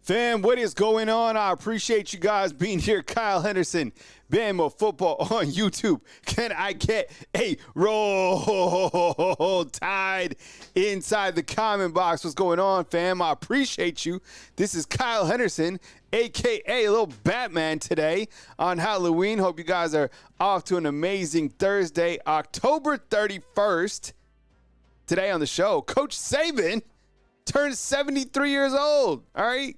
Fam, what is going on? I appreciate you guys being here. Kyle Henderson, Bama Football on YouTube. Can I get a roll tide inside the comment box? What's going on, fam? I appreciate you. This is Kyle Henderson, a.k.a. a little Batman today on Halloween. Hope you guys are off to an amazing Thursday, October 31st. Today on the show, Coach Sabin turns 73 years old, all right?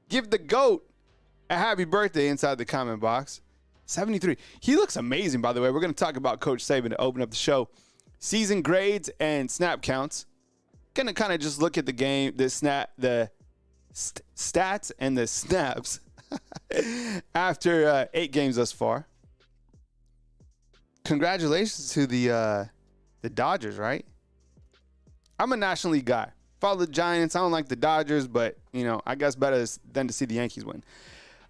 Give the GOAT a happy birthday inside the comment box. 73. He looks amazing, by the way. We're going to talk about Coach Sabin to open up the show. Season grades and snap counts. Going to kind of just look at the game, the stats and the snaps after 8 games thus far. Congratulations to the Dodgers, right? I'm a National League guy. Follow the Giants. I don't like the Dodgers, but, you know, I guess better than to see the Yankees win.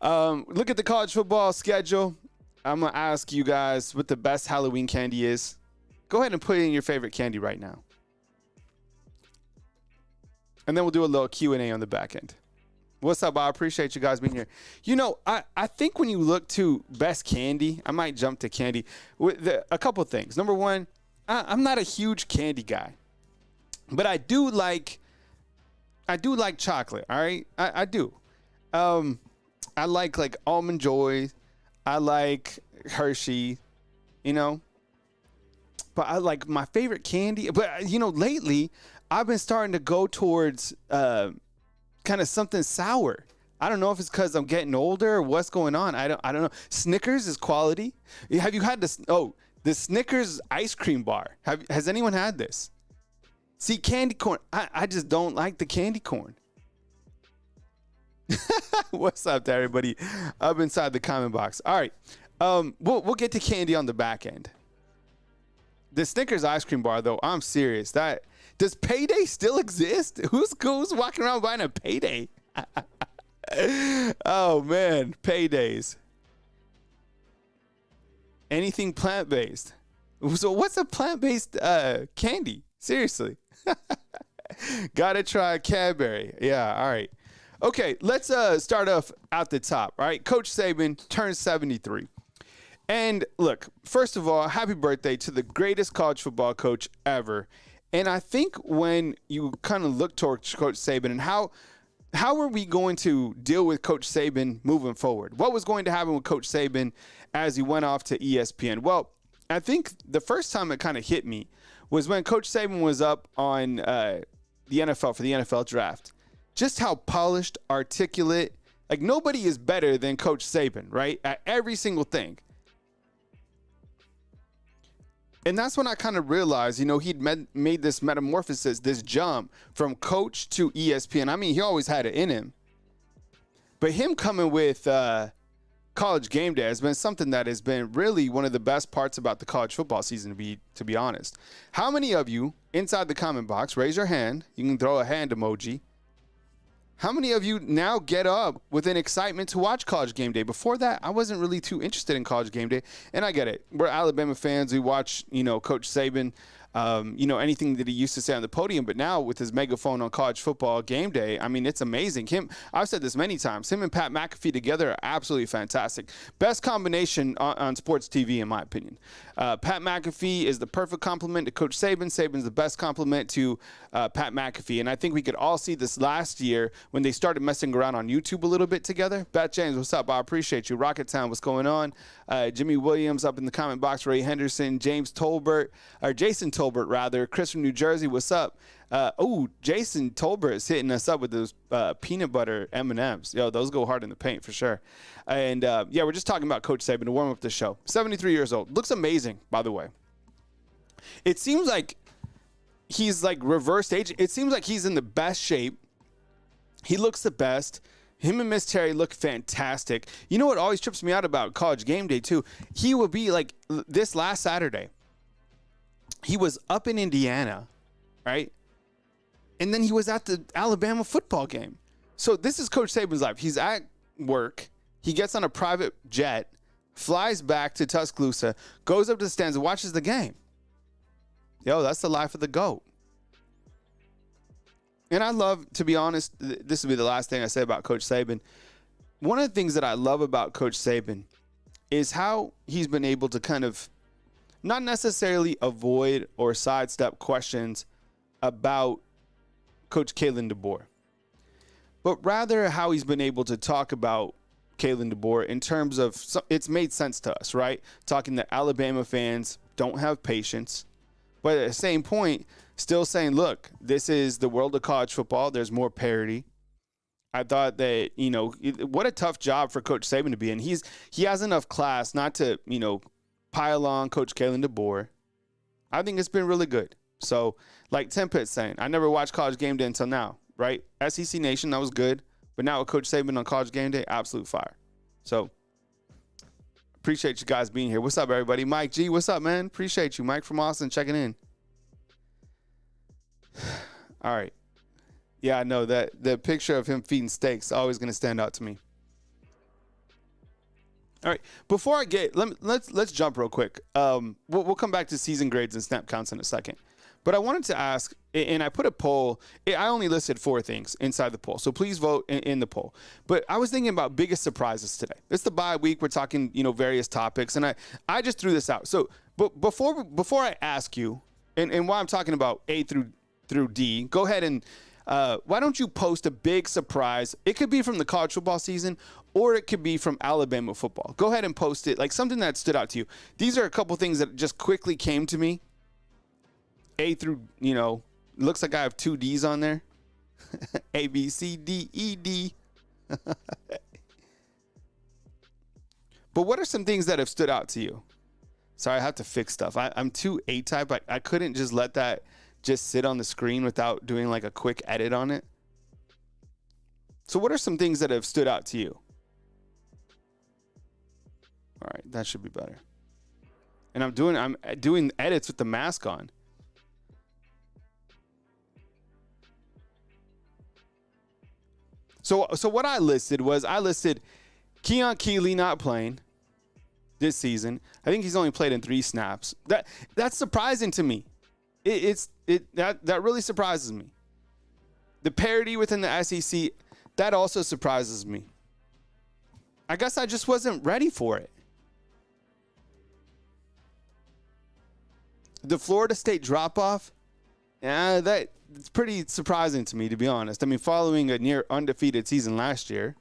Look at the college football schedule. I'm going to ask you guys what the best Halloween candy is. Go ahead and put in your favorite candy right now. And then we'll do a little Q&A on the back end. What's up? I appreciate you guys being here. You know, I think when you look to best candy, I might jump to candy. With a couple things. Number one, I'm not a huge candy guy. But I do like chocolate, all right? I do. I like Almond Joy. I like Hershey, you know. But I like my favorite candy. But, you know, lately I've been starting to go towards kind of something sour. I don't know if it's because I'm getting older or what's going on. I don't know. Snickers is quality. Have you had this? Oh, the Snickers ice cream bar. Has anyone had this? See, candy corn, I just don't like the candy corn. What's up to everybody up inside the comment box? All right, we'll get to candy on the back end. The Snickers ice cream bar, though, I'm serious. Does Payday still exist? Who's walking around buying a Payday? Oh, man, Paydays. Anything plant-based. So what's a plant-based candy? Seriously. Gotta try Cadbury. Yeah, all right. Okay, let's start off at the top, all right? Coach Sabin turns 73. And look, first of all, happy birthday to the greatest college football coach ever. And I think when you kind of look towards Coach Sabin and how are we going to deal with Coach Sabin moving forward? What was going to happen with Coach Sabin as he went off to ESPN? Well, I think the first time it kind of hit me was when Coach Sabin was up on the NFL for the NFL draft. Just how polished, articulate, like nobody is better than Coach Sabin, right? At every single thing. And that's when I kind of realized, you know, he'd made this metamorphosis, this jump from coach to ESPN. I mean, he always had it in him. But him coming with College Game Day has been something that has been really one of the best parts about the college football season, to be honest. How many of you inside the comment box, raise your hand. You can throw a hand emoji. How many of you now get up with an excitement to watch College Game Day? Before that, I wasn't really too interested in College Game Day. And I get it. We're Alabama fans. We watch, you know, Coach Sabin, you know, anything that he used to say on the podium. But now with his megaphone on College Football Game Day, I mean, it's amazing. I've said this many times. Him and Pat McAfee together are absolutely fantastic. Best combination on sports TV, in my opinion. Pat McAfee is the perfect complement to Coach Sabin. Sabin's the best complement to Pat McAfee. And I think we could all see this last year when they started messing around on YouTube a little bit together. Beth James, what's up? I appreciate you. Rocket Town, what's going on? Jimmy Williams up in the comment box. Ray Henderson, Jason Tolbert, Chris from New Jersey, what's up? Jason Tolbert is hitting us up with those peanut butter M&Ms. Yo, those go hard in the paint for sure. And yeah, we're just talking about Coach Sabin to warm up the show. 73 years old. Looks amazing, by the way. It seems like he's like reversed age. It seems like he's in the best shape. He looks the best. Him and Miss Terry look fantastic. You know what always trips me out about College Game Day, too? He will be like this last Saturday. He was up in Indiana, right? And then he was at the Alabama football game. So this is Coach Sabin's life. He's at work. He gets on a private jet, flies back to Tuscaloosa, goes up to the stands and watches the game. Yo, that's the life of the GOAT. And I love, to be honest, this will be the last thing I say about Coach Sabin. One of the things that I love about Coach Sabin is how he's been able to kind of not necessarily avoid or sidestep questions about Coach Kalen DeBoer, but rather how he's been able to talk about Kalen DeBoer in terms of, it's made sense to us, right? Talking that Alabama fans don't have patience, but at the same point, still saying, look, this is the world of college football. There's more parity. I thought that, what a tough job for Coach Sabin to be in. He has enough class not to, pile on Coach Kalen DeBoer. I think it's been really good. So, like Tim Pitt's saying, I never watched College Game Day until now, right? SEC Nation, that was good. But now with Coach Sabin on College Game Day, absolute fire. So, appreciate you guys being here. What's up, everybody? Mike G, what's up, man? Appreciate you. Mike from Austin checking in. All right. Yeah, I know that the picture of him feeding steaks is always going to stand out to me. All right. Before I get, let's jump real quick. We'll come back to season grades and snap counts in a second. But I wanted to ask, and I put a poll. I only listed 4 things inside the poll, so please vote in the poll. But I was thinking about biggest surprises today. It's the bye week. We're talking, various topics, and I just threw this out. So, but before I ask you, and while I'm talking about A through D, go ahead and why don't you post a big surprise? It could be from the college football season, or it could be from Alabama football. Go ahead and post it, like something that stood out to you. These are a couple things that just quickly came to me. A through, looks like I have 2 D's on there. A, B, C, D, E, D. But what are some things that have stood out to you? Sorry, I have to fix stuff. I'm too A-type. I couldn't just let that just sit on the screen without doing like a quick edit on it. So what are some things that have stood out to you? All right, that should be better. And I'm doing edits with the mask on. So what I listed Keon Keeley not playing this season. I think he's only played in 3 snaps. That's surprising to me. That really surprises me. The parity within the SEC, that also surprises me. I guess I just wasn't ready for it. The Florida State drop-off, it's pretty surprising to me, to be honest. I mean, following a near undefeated season last year.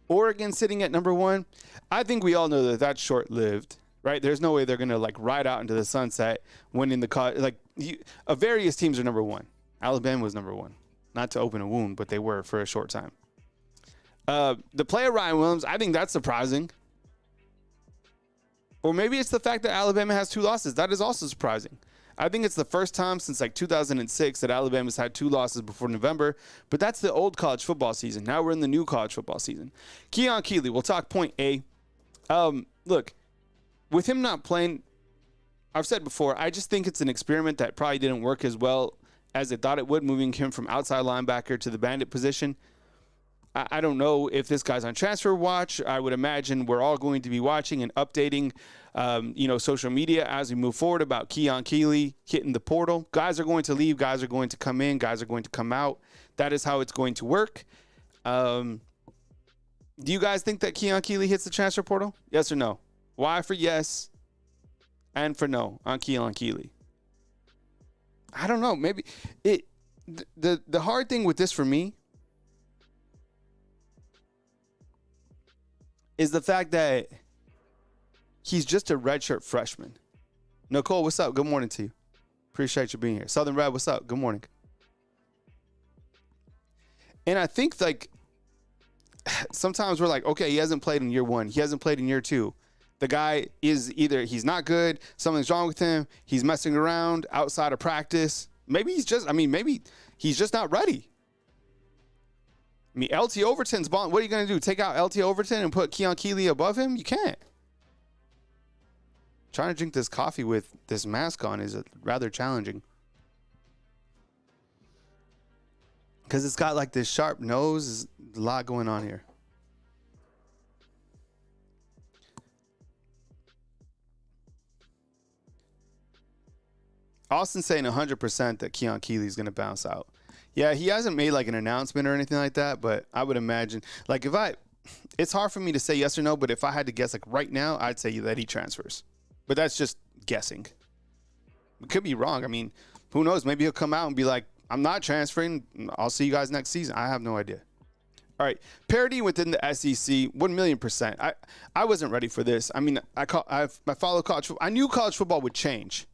Oregon sitting at number 1. I think we all know that that's short-lived, right? There's no way they're going to ride out into the sunset when in the various teams are number 1. Alabama was number 1. Not to open a wound, but they were for a short time. The play of Ryan Williams, I think that's surprising. Or maybe it's the fact that Alabama has 2 losses. That is also surprising. I think it's the first time since 2006 that Alabama's had 2 losses before November, but that's the old college football season. Now we're in the new college football season. Keon Keeley, we'll talk point A. Look, with him not playing, I've said before, I just think it's an experiment that probably didn't work as well as they thought it would, moving him from outside linebacker to the bandit position. I don't know if this guy's on transfer watch. I would imagine we're all going to be watching and updating, social media as we move forward about Keon Keeley hitting the portal. Guys are going to leave. Guys are going to come in. Guys are going to come out. That is how it's going to work. Do you guys think that Keon Keeley hits the transfer portal? Yes or no? Y for yes and for no on Keon Keeley. I don't know. Maybe the hard thing with this for me is the fact that he's just a redshirt freshman. Nicole, what's up? Good morning to you. Appreciate you being here. Southern Red, what's up? Good morning. And I think sometimes we're like, okay, he hasn't played in year 1. He hasn't played in year 2. The guy is either he's not good, something's wrong with him, he's messing around outside of practice. Maybe he's just not ready. I mean, LT Overton's balling. What are you going to do? Take out LT Overton and put Keon Keeley above him? You can't. Trying to drink this coffee with this mask on is rather challenging. Because it's got this sharp nose. There's a lot going on here. Austin's saying 100% that Keon Keeley is going to bounce out. Yeah, he hasn't made like an announcement or anything like that, but I would imagine, like it's hard for me to say yes or no, but if I had to guess like right now, I'd say that he transfers. But that's just guessing. It could be wrong. I mean, who knows? Maybe he'll come out and be like, I'm not transferring. I'll see you guys next season. I have no idea. All right, parity within the SEC, 1,000,000%. I wasn't ready for this. I mean, I follow college football. I knew college football would change.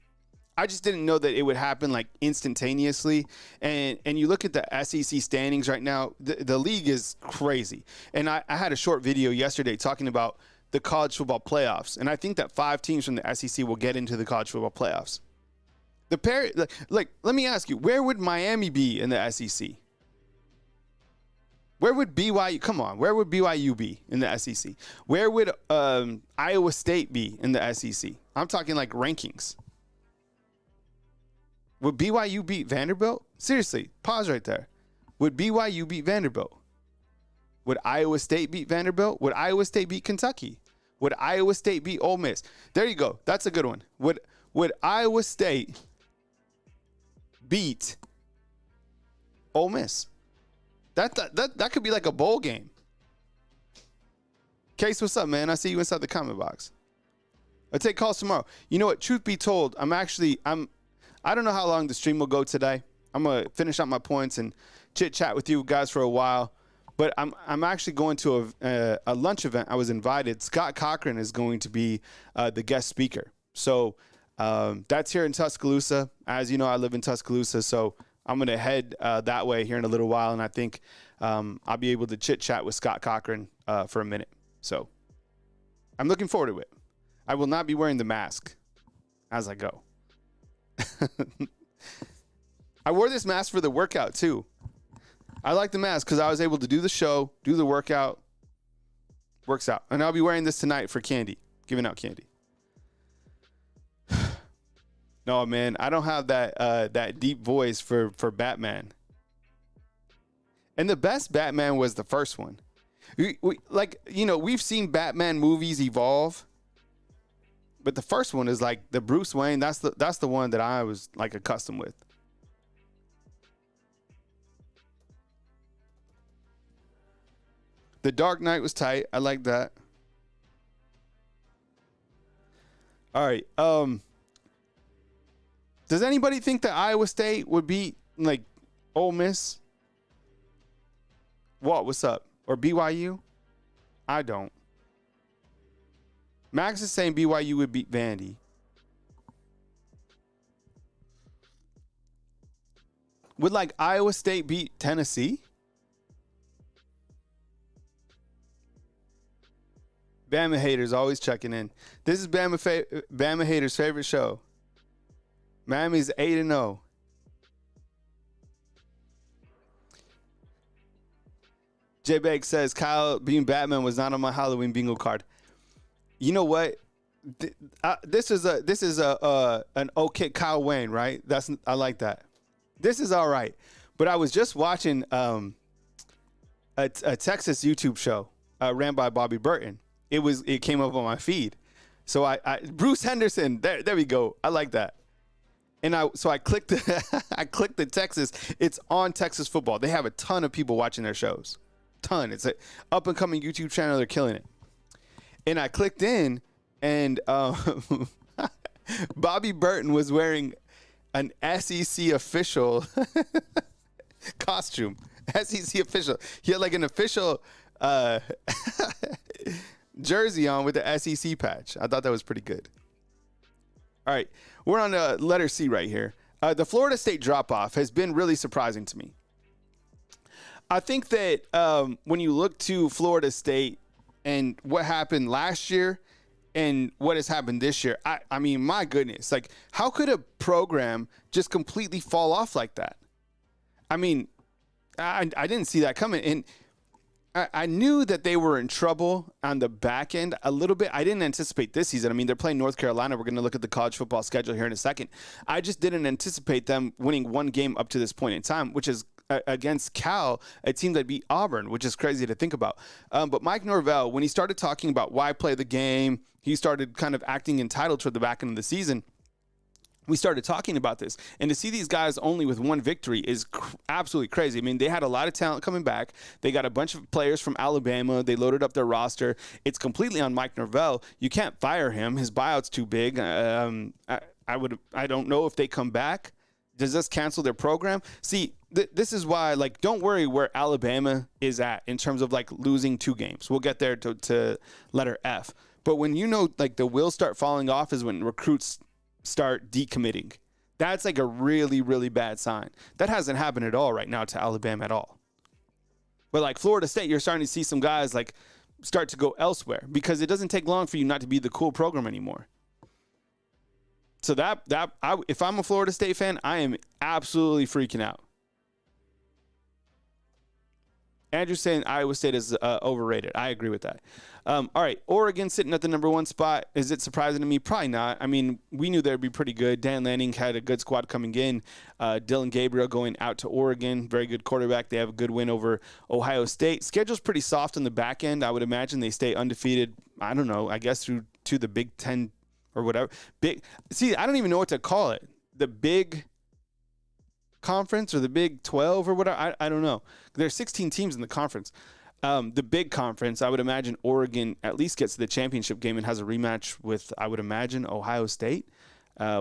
I just didn't know that it would happen like instantaneously. And you look at the SEC standings right now, the league is crazy. And I had a short video yesterday talking about the college football playoffs. And I think that 5 teams from the SEC will get into the college football playoffs. Like, let me ask you, where would Miami be in the SEC? Where would BYU? Come on, where would BYU be in the SEC? Where would Iowa State be in the SEC? I'm talking like rankings. Would BYU beat Vanderbilt? Seriously, pause right there. Would BYU beat Vanderbilt? Would Iowa State beat Vanderbilt? Would Iowa State beat Kentucky? Would Iowa State beat Ole Miss? There you go. That's a good one. Would Iowa State beat Ole Miss? That could be like a bowl game. Case, what's up, man? I see you inside the comment box. I'll take calls tomorrow. You know what? Truth be told, I don't know how long the stream will go today. I'm going to finish up my points and chit-chat with you guys for a while. But I'm actually going to a lunch event. I was invited. Scott Cochran is going to be the guest speaker. So that's here in Tuscaloosa. As you know, I live in Tuscaloosa, so I'm going to head that way here in a little while, and I think I'll be able to chit-chat with Scott Cochran for a minute. So I'm looking forward to it. I will not be wearing the mask as I go. I wore this mask for the workout, too. I like the mask because I was able to do the show, do the workout. Works out. And I'll be wearing this tonight for candy, giving out candy. No, man, I don't have that deep voice for Batman. And the best Batman was the first one. We've seen Batman movies evolve, but the first one is like the Bruce Wayne. That's the one that I was like accustomed with. The Dark Knight was tight. I like that. All right. Does anybody think that Iowa State would beat like Ole Miss? What's up? Or BYU? I don't. Max is saying BYU would beat Vandy. Would like Iowa State beat Tennessee? Bama haters always checking in. This is Bama haters' favorite show. Miami's 8-0. J-Bag says Kyle being Batman was not on my Halloween bingo card. You know what? This is an okay Kyle Wayne, right? I like that. This is all right. But I was just watching a Texas YouTube show ran by Bobby Burton. It came up on my feed. So I Bruce Henderson. There we go. I like that. And I clicked I clicked the Texas. It's on Texas football. They have a ton of people watching their shows. Ton. It's an up and coming YouTube channel. They're killing it. And I clicked in, and Bobby Burton was wearing an SEC official costume. SEC official. He had like an official jersey on with the SEC patch. I thought that was pretty good. All right, we're on letter C right here. The Florida State drop-off has been really surprising to me. I think that when you look to Florida State and what happened last year and what has happened this year, I mean, my goodness, like how could a program just completely fall off like that? I mean, I didn't see that coming. And I knew that they were in trouble on the back end a little bit. I didn't anticipate this season. I mean, they're playing North Carolina. We're going to look at the college football schedule here in a second. I just didn't anticipate them winning one game up to this point in time, which is against Cal, a team that beat Auburn, which is crazy to think about. But Mike Norvell, when he started talking about why play the game, he started kind of acting entitled toward the back end of the season. we started talking about this. And to see these guys only with one victory is absolutely crazy. I mean, they had a lot of talent coming back. They got a bunch of players from Alabama. They loaded up their roster. It's completely on Mike Norvell. You can't fire him. His buyout's too big. I don't know if they come back. Does this cancel their program? See, this is why, like, don't worry where Alabama is at in terms of, like, losing 2 games. We'll get there to letter F. But when you know, like, the wheels start falling off is when recruits start decommitting. That's like a really, really bad sign. That hasn't happened at all right now to Alabama at all. But like Florida State, you're starting to see some guys like start to go elsewhere because it doesn't take long for you not to be the cool program anymore. So if I'm a Florida State fan, I am absolutely freaking out. Andrew saying Iowa State is overrated. I agree with that. All right, Oregon sitting at the number 1 spot. Is it surprising to me? Probably not. I mean, we knew they'd be pretty good. Dan Lanning had a good squad coming in. Dylan Gabriel going out to Oregon. Very good quarterback. They have a good win over Ohio State. Schedule's pretty soft on the back end. I would imagine they stay undefeated, I don't know, I guess through to the Big 10 or whatever. See, I don't even know what to call it. The Big Conference or the Big 12 or whatever. I don't know. There's 16 teams in the conference. The Big Conference, I would imagine Oregon at least gets to the championship game and has a rematch with, I would imagine, Ohio State,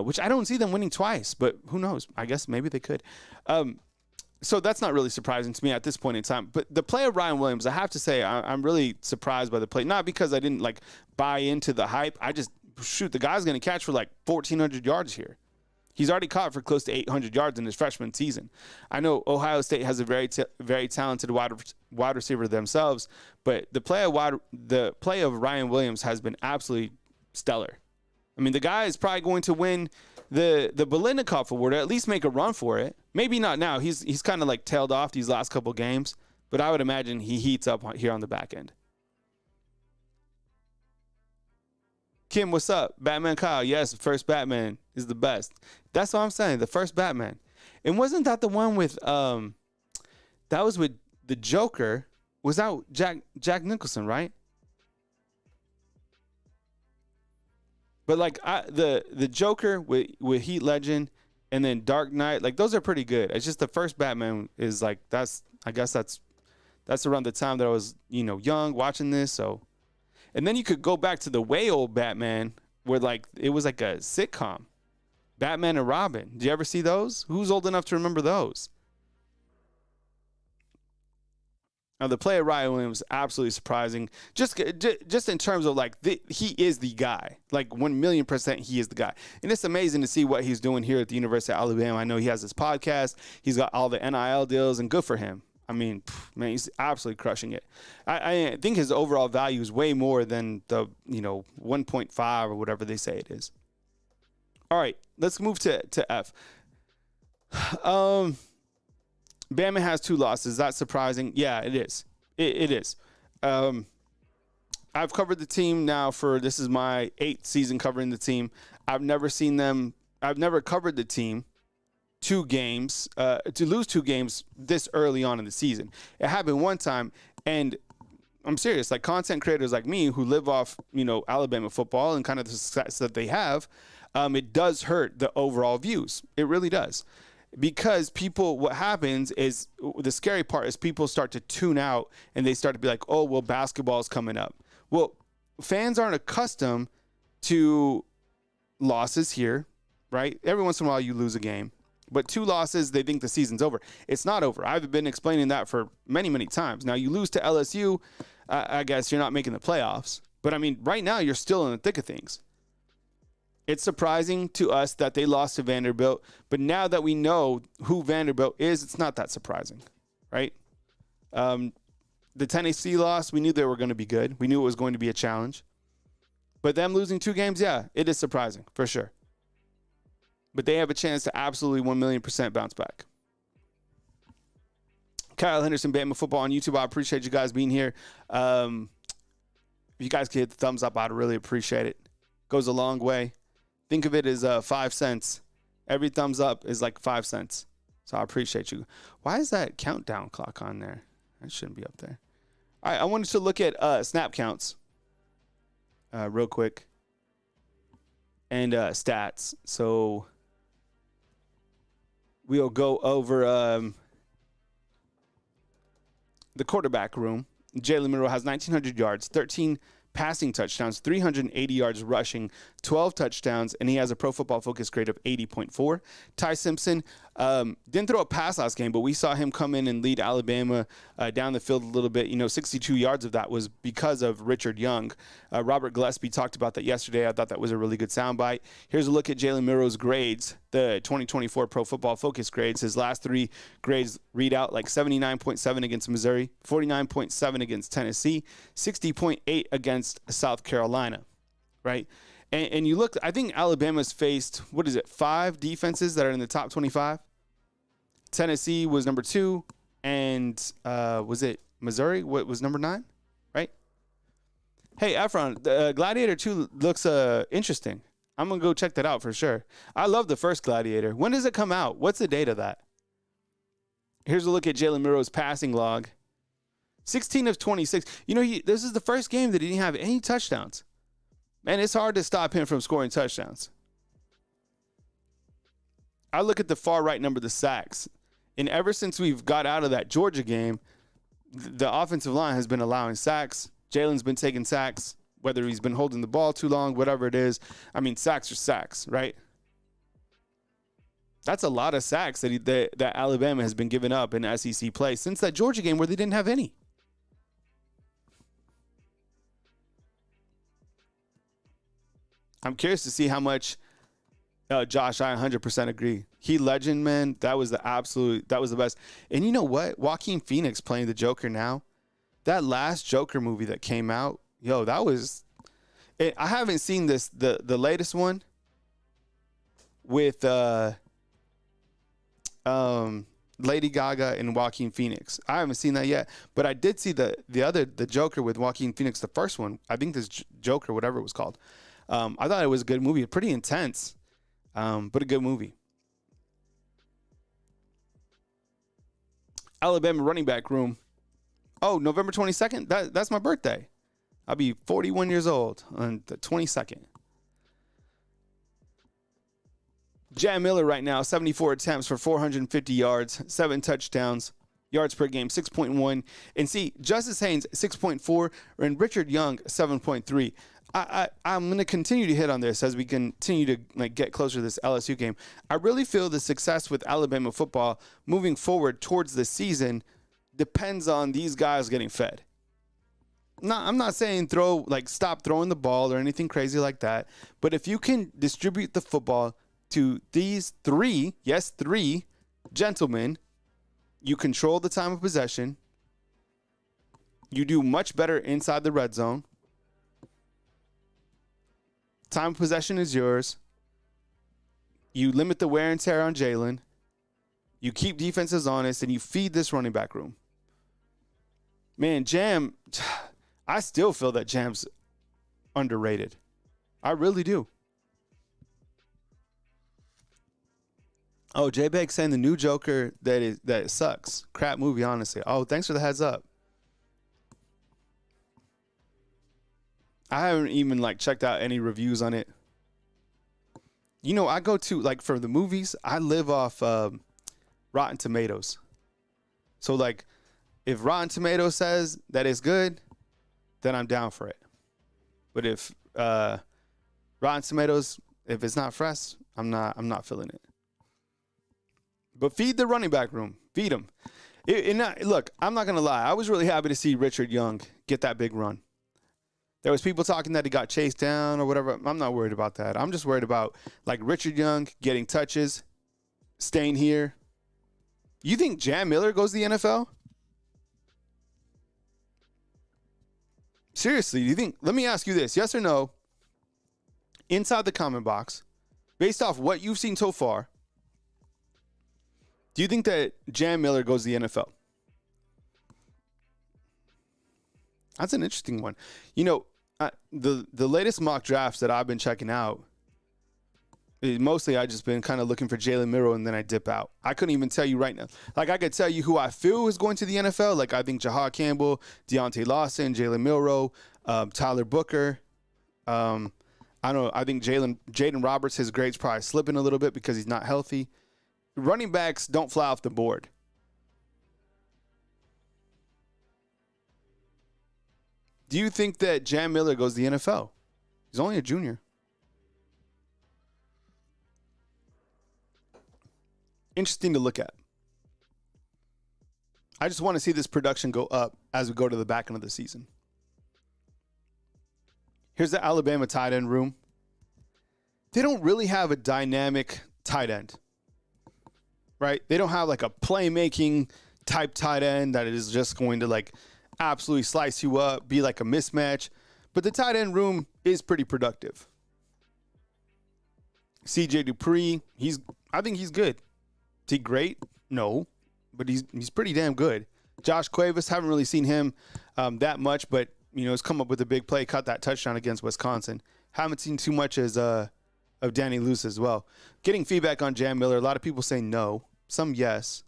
which I don't see them winning twice, but who knows? I guess maybe they could. So that's not really surprising to me at this point in time. But the play of Ryan Williams, I have to say, I'm really surprised by the play. Not because I didn't like buy into the hype. I just, the guy's going to catch for like 1,400 yards here. He's already caught for close to 800 yards in his freshman season. I know Ohio State has a very talented wide receiver themselves, but the play of Ryan Williams has been absolutely stellar. I mean, the guy is probably going to win the Biletnikoff Award, or at least make a run for it. Maybe not now. He's kind of like tailed off these last couple games, but I would imagine he heats up here on the back end. Kim, what's up? Batman Kyle. Yes, the first Batman is the best. That's what I'm saying. The first Batman. And wasn't that the one with that was with the Joker? Was that Jack Nicholson, right? But like the Joker with Heath Ledger and then Dark Knight, like those are pretty good. It's just the first Batman is like that's around the time that I was, young watching this, so. And then you could go back to the way old Batman where like it was like a sitcom. Batman and Robin. Did you ever see those? Who's old enough to remember those? Now, the play of Ryan Williams, absolutely surprising. Just in terms of like, he is the guy. Like 1,000,000% he is the guy. And it's amazing to see what he's doing here at the University of Alabama. I know he has his podcast. He's got all the NIL deals, and good for him. I mean, man, he's absolutely crushing it. I think his overall value is way more than the 1.5 or whatever they say it is. All right, let's move to F. Bama has 2 losses. That's surprising. Yeah, it is. It is. I've covered the team now this is my 8th season covering the team. I've never covered the team 2 games, to lose 2 games this early on in the season. It happened one time, and I'm serious, like content creators like me who live off, Alabama football and kind of the success that they have, it does hurt the overall views. It really does. Because what happens is, the scary part is people start to tune out and they start to be like, oh, well, basketball's coming up. Well, fans aren't accustomed to losses here, right? Every once in a while you lose a game. But 2 losses, they think the season's over. It's not over. I've been explaining that for many, many times. Now, you lose to LSU, I guess you're not making the playoffs. But, I mean, right now you're still in the thick of things. It's surprising to us that they lost to Vanderbilt. But now that we know who Vanderbilt is, it's not that surprising, right? The Tennessee loss, we knew they were going to be good. We knew it was going to be a challenge. But them losing 2 games, yeah, it is surprising, for sure. But they have a chance to absolutely 1,000,000% bounce back. Kyle Henderson, Bama Football on YouTube. I appreciate you guys being here. If you guys could hit the thumbs up, I'd really appreciate it. Goes a long way. Think of it as 5 cents. Every thumbs up is like 5 cents. So I appreciate you. Why is that countdown clock on there? That shouldn't be up there. All right, I wanted to look at snap counts real quick and stats. So we'll go over the quarterback room. Jalen Milroe has 1,900 yards, 13 passing touchdowns, 380 yards rushing, 12 touchdowns, and he has a Pro Football Focus grade of 80.4. Ty Simpson didn't throw a pass last game, but we saw him come in and lead Alabama down the field a little bit. 62 yards of that was because of Richard Young. Robert Gillespie talked about that yesterday. I thought that was a really good soundbite. Here's a look at Jalen Milroe's grades, the 2024 Pro Football Focus grades. His last three grades read out like 79.7 against Missouri, 49.7 against Tennessee, 60.8 against South Carolina, right? And you look, I think Alabama's faced, 5 defenses that are in the top 25? Tennessee was number 2, and was it Missouri? What was number 9, right? Hey, Efron, Gladiator 2 looks interesting. I'm going to go check that out for sure. I love the first Gladiator. When does it come out? What's the date of that? Here's a look at Jalen Milroe's passing log. 16 of 26. This is the first game that he didn't have any touchdowns. Man, it's hard to stop him from scoring touchdowns. I look at the far right number, the sacks. And ever since we've got out of that Georgia game, the offensive line has been allowing sacks. Jalen's been taking sacks, whether he's been holding the ball too long, whatever it is. I mean, sacks are sacks, right? That's a lot of sacks that Alabama has been giving up in SEC play since that Georgia game where they didn't have any. I'm curious to see how much Josh, I 100% agree. He legend, man. That was the best. And you know what? Joaquin Phoenix playing the Joker now. That last Joker movie that came out, that was it. I haven't seen the latest one with Lady Gaga and Joaquin Phoenix. I haven't seen that yet, but I did see the Joker with Joaquin Phoenix, the first one. I think this Joker, whatever it was called. I thought it was a good movie, pretty intense, but a good movie. Alabama running back room. Oh, November 22nd? That's my birthday. I'll be 41 years old on the 22nd. Jam Miller right now, 74 attempts for 450 yards, 7 touchdowns, yards per game, 6.1. And see, Justice Haynes, 6.4, and Richard Young, 7.3. I'm going to continue to hit on this as we continue to get closer to this LSU game. I really feel the success with Alabama football moving forward towards the season depends on these guys getting fed. I'm not saying stop throwing the ball or anything crazy like that, but if you can distribute the football to these 3 gentlemen, you control the time of possession, you do much better inside the red zone. Time of possession is yours. You limit the wear and tear on Jalen. You keep defenses honest, and you feed this running back room. Man, Jam, I still feel that Jam's underrated. I really do. Oh, J-Bag saying the new Joker that sucks. Crap movie, honestly. Oh, thanks for the heads up. I haven't even checked out any reviews on it. I go to for the movies, I live off Rotten Tomatoes. So if Rotten Tomatoes says that it's good, then I'm down for it. But if Rotten Tomatoes, if it's not fresh, I'm not feeling it. But feed the running back room. Feed them. Look, I'm not going to lie. I was really happy to see Richard Young get that big run. There was people talking that he got chased down or whatever. I'm not worried about that. I'm just worried about Richard Young getting touches, staying here. You think Jam Miller goes to the NFL? Seriously, do you think? Let me ask you this, yes or no? Inside the comment box, based off what you've seen so far, do you think that Jam Miller goes to the NFL? That's an interesting one. The latest mock drafts that I've been checking out, mostly I just been kind of looking for Jalen Milroe and then I dip out. I couldn't even tell you right now. I could tell you who I feel is going to the NFL. I think Jahad Campbell, Deontay Lawson, Jalen Milroe, Tyler Booker. I don't know. I think Jaden Roberts, his grade's probably slipping a little bit because he's not healthy. running backs don't fly off the board. Do you think that Jam Miller goes to the NFL? He's only a junior. Interesting to look at. I just want to see this production go up as we go to the back end of the season. Here's the Alabama tight end room. They don't really have a dynamic tight end, right? They don't have like a playmaking type tight end that is just going to like absolutely slice you up, be like a mismatch. But the tight end room is pretty productive. CJ Dupree, I think he's good. Is he great? No, but he's pretty damn good. Josh Cuevas, haven't really seen him that much, but has come up with a big play, caught that touchdown against Wisconsin. Haven't seen too much of Danny Luce as well. Getting feedback on Jam Miller, a lot of people say no, some yes.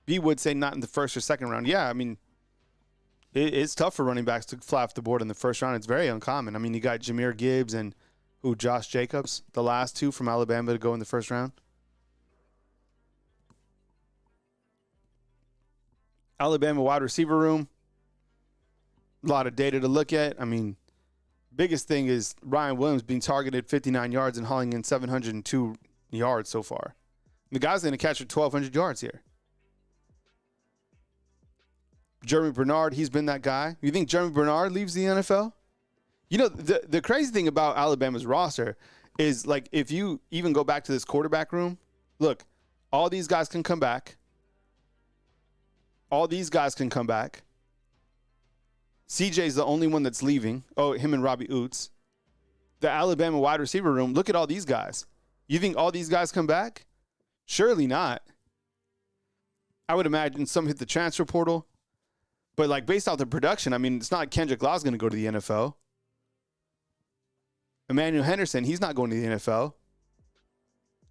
B would say not in the first or second round. Yeah, I mean, it's tough for running backs to fly off the board in the first round. It's very uncommon. I mean, you got Jahmyr Gibbs and Josh Jacobs, the last two from Alabama to go in the first round. Alabama wide receiver room, a lot of data to look at. I mean, biggest thing is Ryan Williams being targeted 59 yards and hauling in 702 yards so far. The guy's going to catch for 1,200 yards here. Jeremy Bernard, he's been that guy. You think Jeremy Bernard leaves the NFL? The crazy thing about Alabama's roster is, like, if you even go back to this quarterback room, look, all these guys can come back. All these guys can come back. CJ's the only one that's leaving. Oh, him and Robbie Oots. The Alabama wide receiver room, look at all these guys. You think all these guys come back? Surely not. I would imagine some hit the transfer portal. But, like, based off the production, I mean, it's not like Kendrick Law's going to go to the NFL. Emmanuel Henderson, he's not going to the NFL.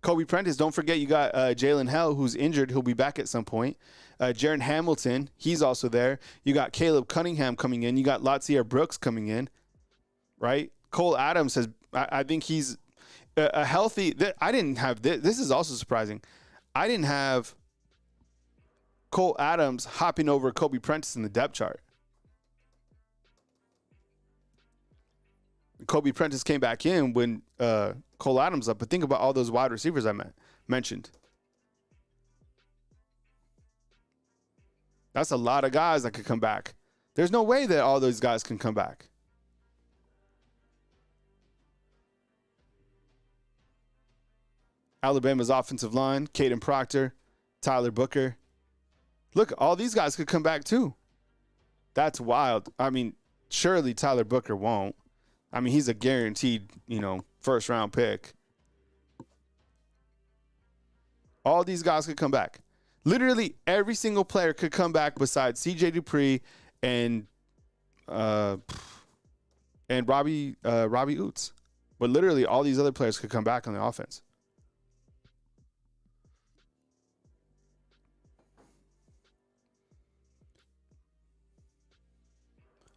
Kobe Prentice, don't forget you got Jalen Hell, who's injured. He'll be back at some point. Jaron Hamilton, he's also there. You got Caleb Cunningham coming in. You got Latsier Brooks coming in, right? Cole Adams I think he's a healthy. I didn't have this. This is also surprising. I didn't have Cole Adams hopping over Kobe Prentice in the depth chart. Kobe Prentice came back in when Cole Adams up, but think about all those wide receivers I mentioned. That's a lot of guys that could come back. There's no way that all those guys can come back. Alabama's offensive line, Caden Proctor, Tyler Booker. Look, all these guys could come back too. That's wild. I mean, surely Tyler Booker won't. I mean, he's a guaranteed, first round pick. All these guys could come back. Literally every single player could come back besides CJ Dupree and Robbie Oots. But literally all these other players could come back on the offense.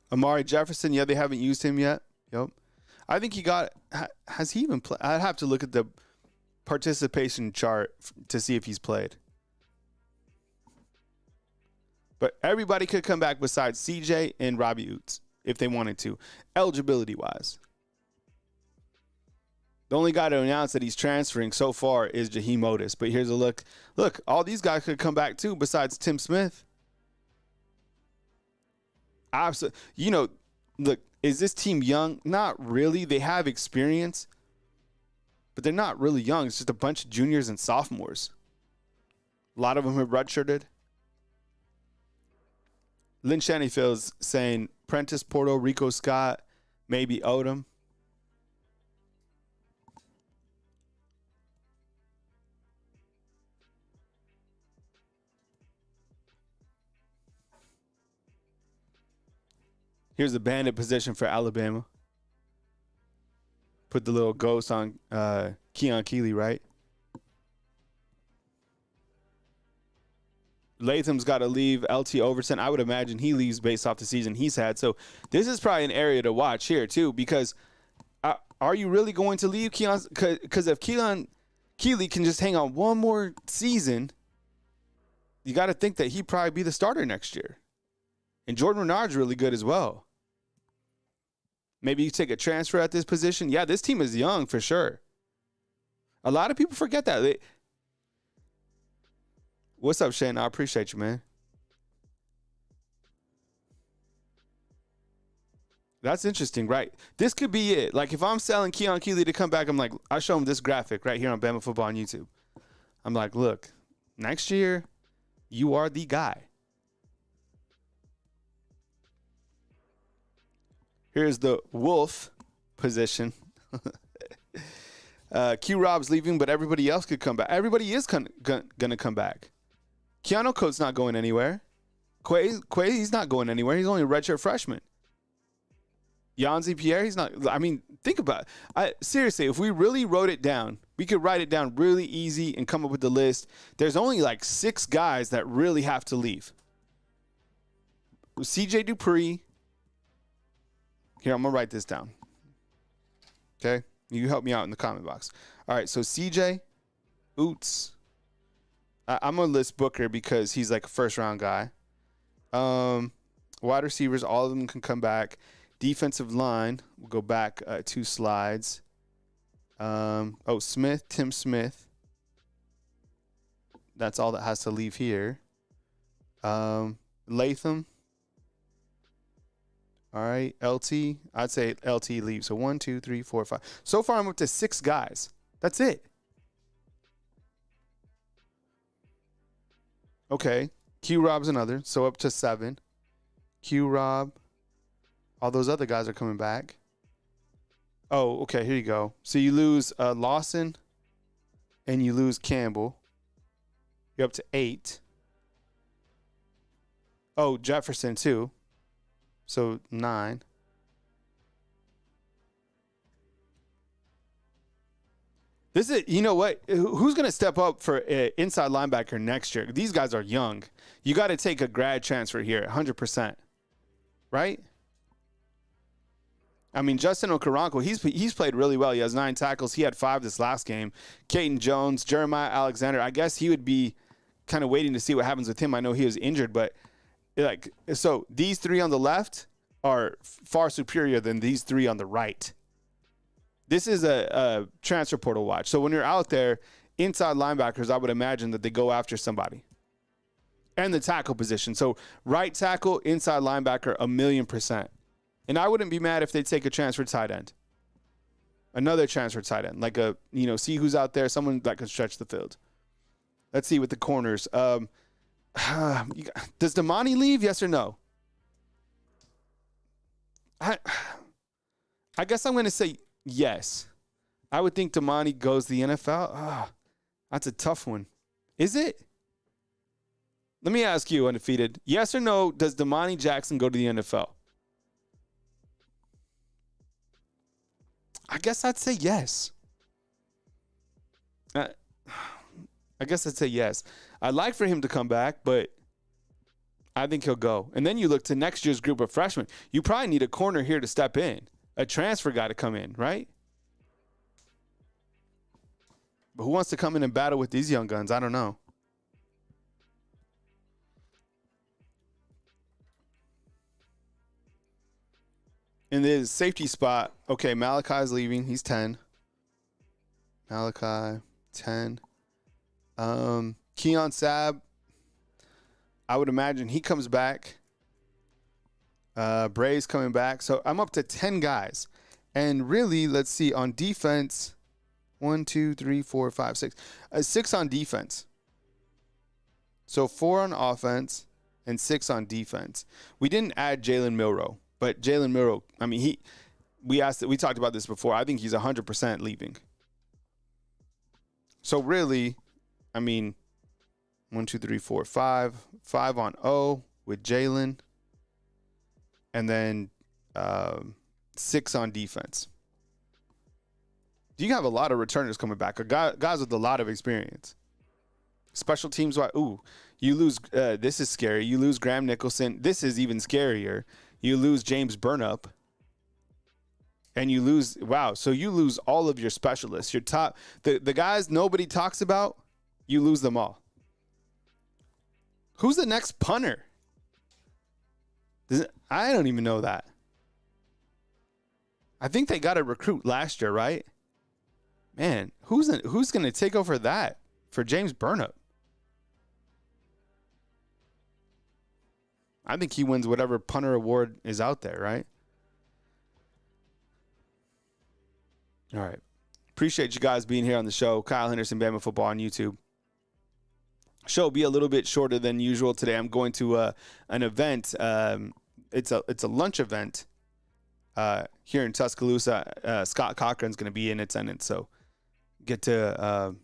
Amari Jefferson, yeah, they haven't used him yet. Yep. I think has he even played? I'd have to look at the participation chart to see if he's played. But everybody could come back besides CJ and Robbie Oots if they wanted to, eligibility-wise. The only guy to announce that he's transferring so far is Jaheim Otis. But here's a look. Look, all these guys could come back too besides Tim Smith. Absolutely. Look, is this team young? Not really. They have experience, but they're not really young. It's just a bunch of juniors and sophomores. A lot of them have redshirted. Lynn Shannyfield's saying Prentice, Porto, Rico Scott, maybe Odom. Here's the bandit position for Alabama. Put the little ghost on Keon Keeley, right? Latham's got to leave. LT Overton, I would imagine he leaves based off the season he's had. So this is probably an area to watch here too, because are you really going to leave Keon? Because if Keon Keeley can just hang on one more season, you got to think that he'd probably be the starter next year. And Jordan Renard's really good as well. Maybe you take a transfer at this position. Yeah, this team is young for sure. A lot of people forget that. What's up, Shane? I appreciate you, man. That's interesting, right? This could be it. Like, if I'm selling Keon Keeley to come back, I'm like, I show him this graphic right here on Bama Football on YouTube. I'm like, look, next year, you are the guy. Here's the Wolf position. Q-Rob's leaving, but everybody else could come back. Everybody is going to come back. Keanu Coates not going anywhere. Quay, he's not going anywhere. He's only a redshirt freshman. Yanzi Pierre, he's not. I mean, think about it. Seriously, if we really wrote it down, we could write it down really easy and come up with the list. There's only like 6 guys that really have to leave. CJ Dupree. Here, I'm going to write this down. Okay? You help me out in the comment box. All right, so CJ, Oots. I'm going to list Booker because he's like a first-round guy. Wide receivers, all of them can come back. Defensive line, we'll go back 2 slides. Smith, Tim Smith. That's all that has to leave here. Latham. All right, LT. I'd say LT leaves. So 1, 2, 3, 4, 5. So far, I'm up to 6 guys. That's it. Okay. Q-Rob's another. So up to 7. Q-Rob. All those other guys are coming back. Oh, okay. Here you go. So you lose Lawson and you lose Campbell. You're up to 8. Oh, Jefferson too. So 9. This is, you know what? Who's going to step up for inside linebacker next year? These guys are young. You got to take a grad transfer here, 100%. Right? I mean, Justin Okoronkwo, he's played really well. He has 9 tackles. He had 5 this last game. Caden Jones, Jeremiah Alexander. I guess he would be kind of waiting to see what happens with him. I know he was injured, but so these 3 on the left are far superior than these 3 on the right. This is a transfer portal watch. So when you're out there, inside linebackers, I would imagine that they go after somebody. And the tackle position. So right tackle, inside linebacker, 1,000,000%. And I wouldn't be mad if they take a transfer tight end. Another transfer tight end. Like see who's out there, someone that can stretch the field. Let's see with the corners. Does Damani leave? Yes or no? I guess I'm going to say yes. I would think Damani goes to the NFL. That's a tough one. Is it? Let me ask you, Undefeated. Yes or no, does Damani Jackson go to the NFL? I guess I'd say yes. I guess I'd say yes. I'd like for him to come back, but I think he'll go. And then you look to next year's group of freshmen. You probably need a corner here to step in, a transfer guy to come in, right? But who wants to come in and battle with these young guns? I don't know. In the safety spot, okay, Malachi's leaving. He's 10. Malachi, 10. Keon Sab, I would imagine he comes back. Bray's coming back. So I'm up to 10 guys. And really, let's see, on defense, 1, 2, 3, 4, 5, 6. 6 on defense. So 4 on offense and 6 on defense. We didn't add Jalen Milroe. But Jalen Milroe, I mean, we talked about this before. I think he's 100% leaving. So really, I mean, 1, 2, 3, 4, 5. 5 on O with Jalen. And then 6 on defense. You have a lot of returners coming back. Guys with a lot of experience. Special teams, you lose, this is scary. You lose Graham Nicholson. This is even scarier. You lose James Burnup. And you lose, wow, so you lose all of your specialists. Your top, the guys nobody talks about, you lose them all. Who's the next punter? I don't even know that. I think they got a recruit last year, right? Man, who's going to take over that for James Burnup? I think he wins whatever punter award is out there, right? All right. Appreciate you guys being here on the show. Kyle Henderson, Bama Football on YouTube. Show will be a little bit shorter than usual today. I'm going to an event. It's a lunch event here in Tuscaloosa. Scott Cochran's going to be in attendance, so get to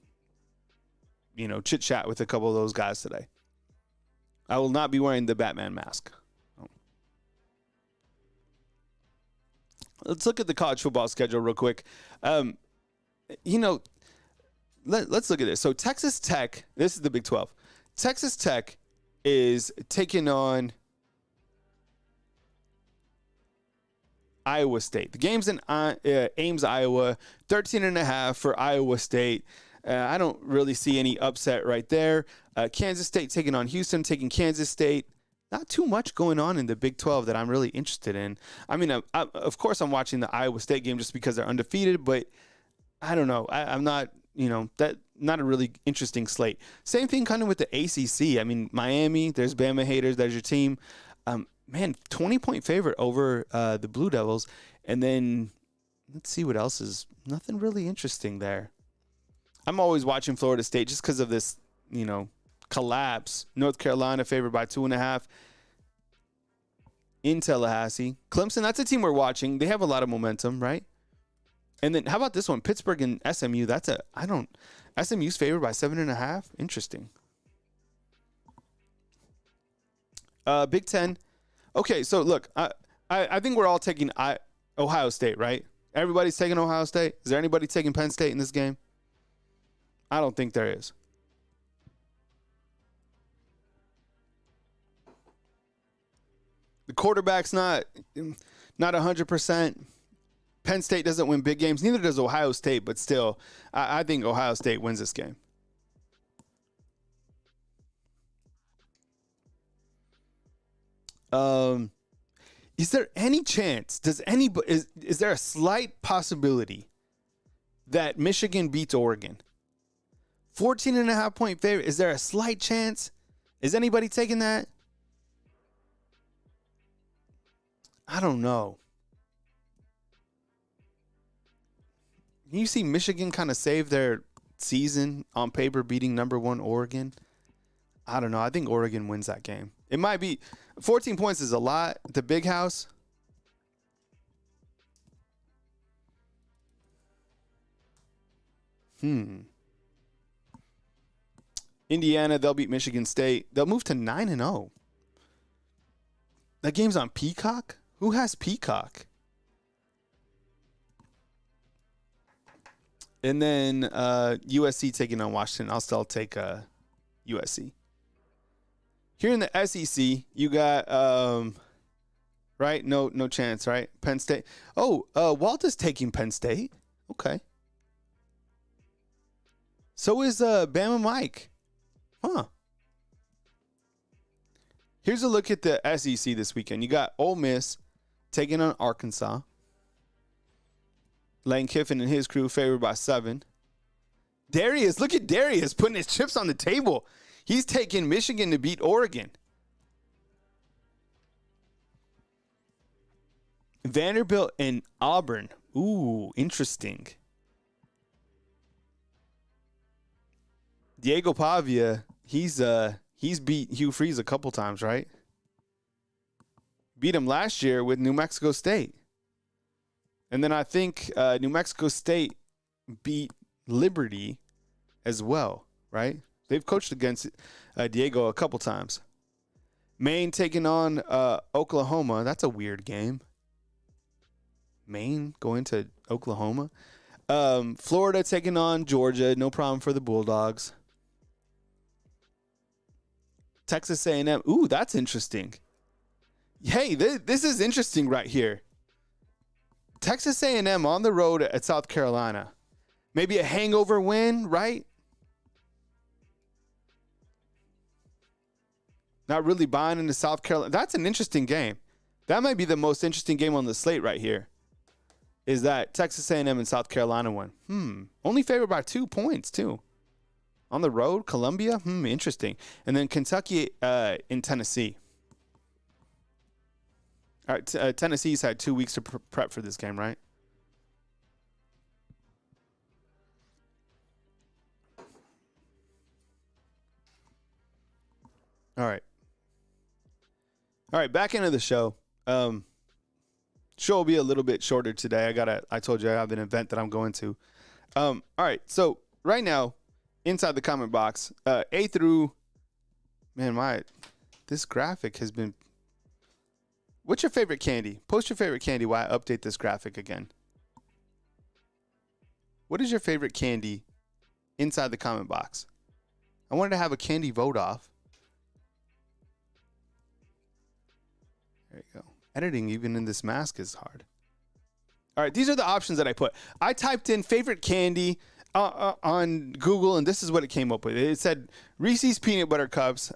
chit chat with a couple of those guys today. I will not be wearing the Batman mask. Let's look at the college football schedule real quick. Let's look at this. So Texas Tech, this is the Big 12. Texas Tech is taking on Iowa State. The game's in Ames, Iowa, 13.5 for Iowa State. I don't really see any upset right there. Kansas State taking on Houston, taking Kansas State. Not too much going on in the Big 12 that I'm really interested in. I mean, of course, I'm watching the Iowa State game just because they're undefeated, but I don't know. I'm not, that not a really interesting slate. Same thing kind of with the ACC. I mean, Miami, there's Bama haters, there's your team. 20-point favorite over the Blue Devils. And then let's see what else is. Nothing really interesting there. I'm always watching Florida State just because of this, collapse. North Carolina favored by 2.5 in Tallahassee. Clemson, that's a team we're watching. They have a lot of momentum, right? And then how about this one? Pittsburgh and SMU. SMU's favored by 7.5. Interesting. Big Ten. Okay, so look, I think we're all taking Ohio State, right? Everybody's taking Ohio State. Is there anybody taking Penn State in this game? I don't think there is. The quarterback's not 100%. Penn State doesn't win big games. Neither does Ohio State, but still, I think Ohio State wins this game. Is there any chance? Is there a slight possibility that Michigan beats Oregon? 14.5-point favorite. Is there a slight chance? Is anybody taking that? I don't know. You see Michigan kind of save their season on paper beating number 1 Oregon. I don't know. I think Oregon wins that game. It might be 14 points is a lot. The big house. Indiana, they'll beat Michigan State. They'll move to 9-0. That game's on Peacock? Who has Peacock? And then USC taking on Washington. I'll still take USC. Here in the SEC, you got right? No chance, right? Penn State. Oh, Walt is taking Penn State. Okay. So is Bama Mike. Huh. Here's a look at the SEC this weekend. You got Ole Miss taking on Arkansas. Lane Kiffin and his crew favored by 7. Darius, look at Darius putting his chips on the table. He's taking Michigan to beat Oregon. Vanderbilt and Auburn. Ooh, interesting. Diego Pavia, he's beat Hugh Freeze a couple times, right? Beat him last year with New Mexico State. And then I think New Mexico State beat Liberty as well, right? They've coached against Diego a couple times. Maine taking on Oklahoma. That's a weird game. Maine going to Oklahoma. Florida taking on Georgia. No problem for the Bulldogs. Texas A&M. Ooh, that's interesting. Hey, this is interesting right here. Texas A&M on the road at South Carolina. Maybe a hangover win, right? Not really buying into South Carolina. That's an interesting game. That might be the most interesting game on the slate right here. Is that Texas A&M and South Carolina one? Only favored by 2 points too. On the road, Columbia. Interesting. And then Kentucky in Tennessee. All right, Tennessee's had 2 weeks to prep for this game, right? All right. All right, back into the show. Show will be a little bit shorter today. I told you I have an event that I'm going to. All right, so right now, inside the comment box, A through, this graphic has been. What's your favorite candy? Post your favorite candy while I update this graphic again. What is your favorite candy inside the comment box? I wanted to have a candy vote off. There you go. Editing even in this mask is hard. All right, these are the options that I put. I typed in favorite candy on Google, and this is what it came up with. It said Reese's Peanut Butter Cups.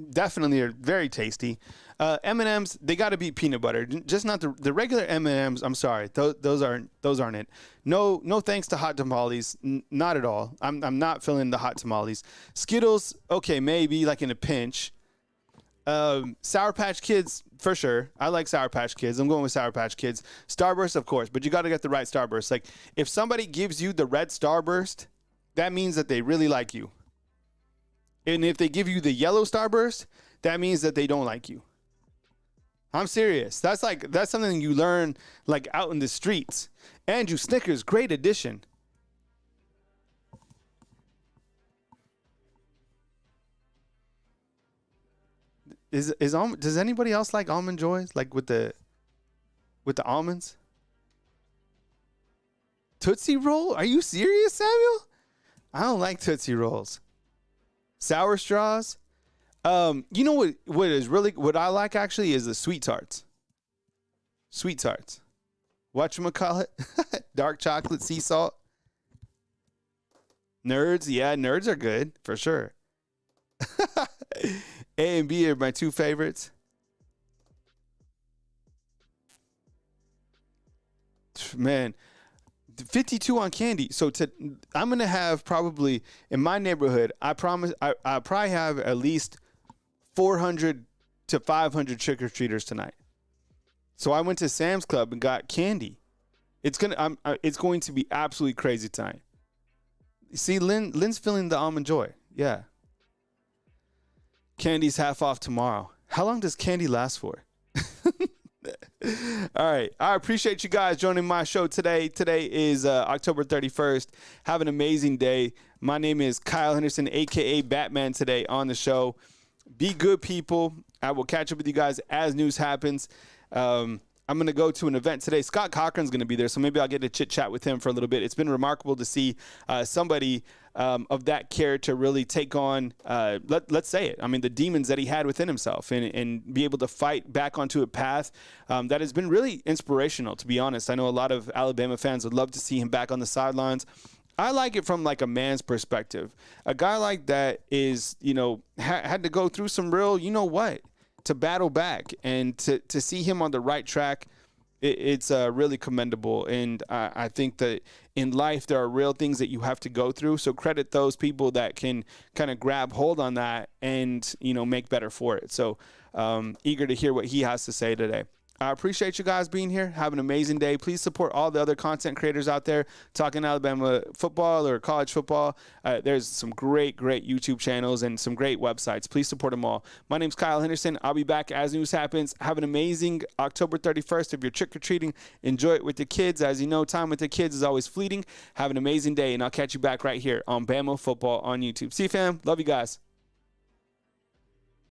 Definitely are very tasty. M&M's, they got to be peanut butter, just not the regular M&M's. I'm sorry, those aren't it. No thanks to hot tamales, not at all. I'm not feeling the hot tamales. Skittles, okay, maybe like in a pinch. Sour Patch Kids, for sure. I like Sour Patch Kids. I'm going with Sour Patch Kids. Starburst, of course, but you got to get the right Starburst. Like, if somebody gives you the red Starburst, that means that they really like you. And if they give you the yellow Starburst, that means that they don't like you. I'm serious. That's something you learn like out in the streets. Andrew Snickers, great addition. Does anybody else like Almond Joys? Like with the almonds? Tootsie Roll? Are you serious, Samuel? I don't like Tootsie Rolls. Sour Straws? You know what I like actually is the Sweet Tarts. Sweet Tarts. Whatchamacallit? Dark chocolate, sea salt. Nerds, yeah, nerds are good for sure. A and B are my two favorites. Man, 52 on candy. So I'm gonna have probably in my neighborhood. I promise. I probably have at least 400 to 500 trick or treaters tonight. So I went to Sam's Club and got candy. It's going to be absolutely crazy tonight. See, Lynn's feeling the almond joy. Yeah. Candy's half off tomorrow. How long does candy last for? All right. I appreciate you guys joining my show today. Today is October 31st. Have an amazing day. My name is Kyle Henderson, a.k.a. Batman, today on the show. Be good, people. I will catch up with you guys as news happens. I'm going to go to an event today. Scott Cochran's going to be there, so maybe I'll get to chit-chat with him for a little bit. It's been remarkable to see somebody of that character really take on, let's say it, I mean, the demons that he had within himself and be able to fight back onto a path that has been really inspirational, to be honest. I know a lot of Alabama fans would love to see him back on the sidelines. I like it from like a man's perspective. A guy like that is, had to go through some real, to battle back, and to see him on the right track, it's really commendable. And I think that in life there are real things that you have to go through. So credit those people that can kind of grab hold on that and make better for it. So eager to hear what he has to say today. I appreciate you guys being here. Have an amazing day. Please support all the other content creators out there talking Alabama football or college football. There's some great YouTube channels and some great websites. Please support them all. My name's Kyle Henderson. I'll be back as news happens. Have an amazing October 31st. If you're trick-or-treating, enjoy it with the kids. As you know, time with the kids is always fleeting. Have an amazing day, and I'll catch you back right here on Bama Football on YouTube. See you, fam. Love you guys.